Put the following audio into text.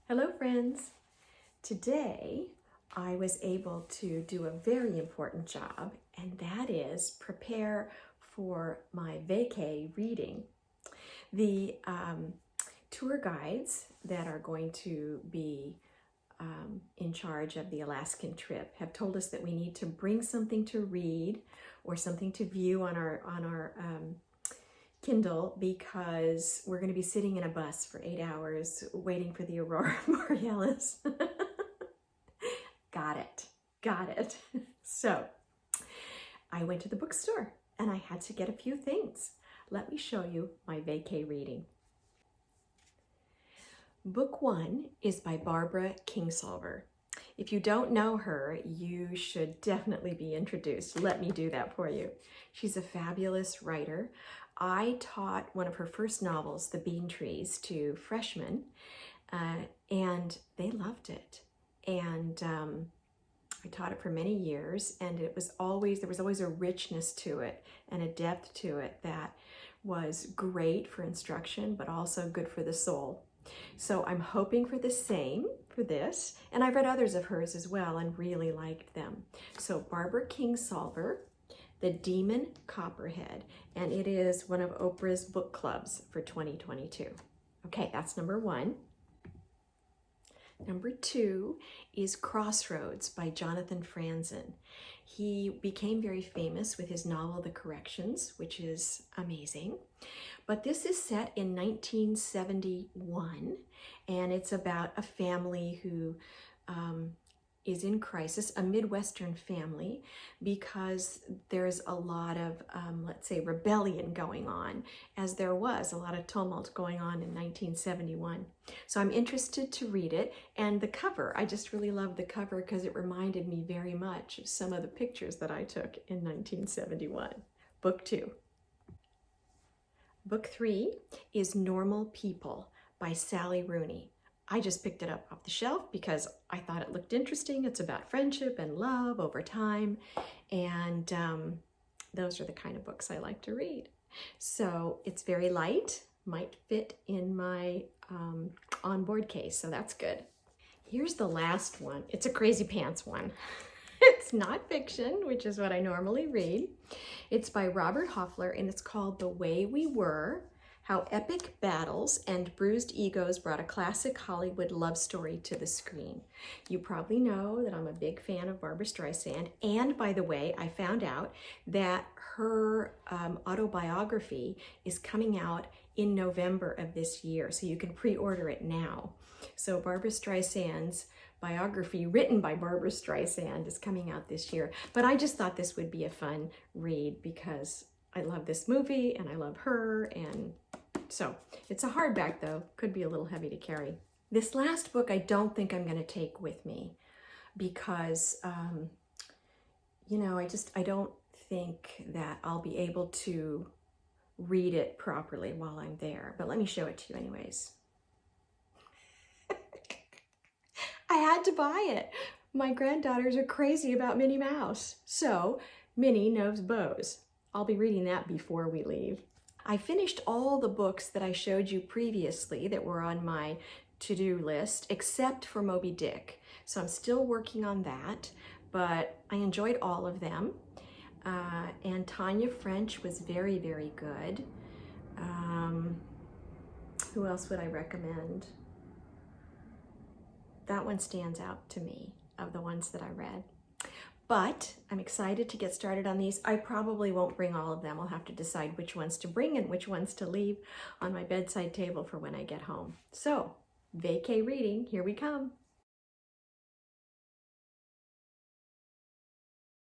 Hello friends! Today I was able to do a very important job, and that is prepare for my vacay reading. The tour guides that are going to be in charge of the Alaskan trip have told us that we need to bring something to read or something to view on our Kindle, because we're going to be sitting in a bus for 8 hours waiting for the Aurora Borealis. Got it. So I went to the bookstore and I had to get a few things. Let me show you my vacay reading. Book 1 is by Barbara Kingsolver. If you don't know her, you should definitely be introduced. Let me do that for you. She's a fabulous writer. I taught one of her first novels, The Bean Trees, to freshmen, and they loved it. And I taught it for many years, and there was always a richness to it and a depth to it that was great for instruction, but also good for the soul. So I'm hoping for the same for this, and I've read others of hers as well and really liked them. So Barbara Kingsolver, The Demon Copperhead, and it is one of Oprah's book clubs for 2022. Okay, that's number 1. Number 2 is Crossroads by Jonathan Franzen. He became very famous with his novel, The Corrections, which is amazing. But this is set in 1971, and it's about a family who is in crisis, a Midwestern family, because there's a lot of, let's say, rebellion going on, as there was a lot of tumult going on in 1971. So I'm interested to read it, and the cover, I just really love the cover because it reminded me very much of some of the pictures that I took in 1971. Book 2. Book 3 is Normal People by Sally Rooney. I just picked it up off the shelf because I thought it looked interesting. It's about friendship and love over time, and those are the kind of books I like to read. So it's very light, might fit in my onboard case, so that's good. Here's the last one. It's a crazy pants one. It's not fiction, which is what I normally read. It's by Robert Hoffler, and it's called The Way We Were: How Epic Battles and Bruised Egos Brought a Classic Hollywood Love Story to the Screen. You probably know that I'm a big fan of Barbra Streisand, and by the way, I found out that her autobiography is coming out in November of this year, so you can pre-order it now. So Barbra Streisand's biography, written by Barbra Streisand, is coming out this year. But I just thought this would be a fun read because I love this movie and I love her, and so it's a hardback though, could be a little heavy to carry. This last book I don't think I'm going to take with me because, you know, I don't think that I'll be able to read it properly while I'm there, but let me show it to you anyways. I had to buy it. My granddaughters are crazy about Minnie Mouse, so Minnie knows bows. I'll be reading that before we leave. I finished all the books that I showed you previously that were on my to-do list, except for Moby Dick. So I'm still working on that, but I enjoyed all of them. And Tanya French was very, very good. Who else would I recommend? That one stands out to me of the ones that I read. But I'm excited to get started on these. I probably won't bring all of them. I'll have to decide which ones to bring and which ones to leave on my bedside table for when I get home. So, vacay reading, here we come.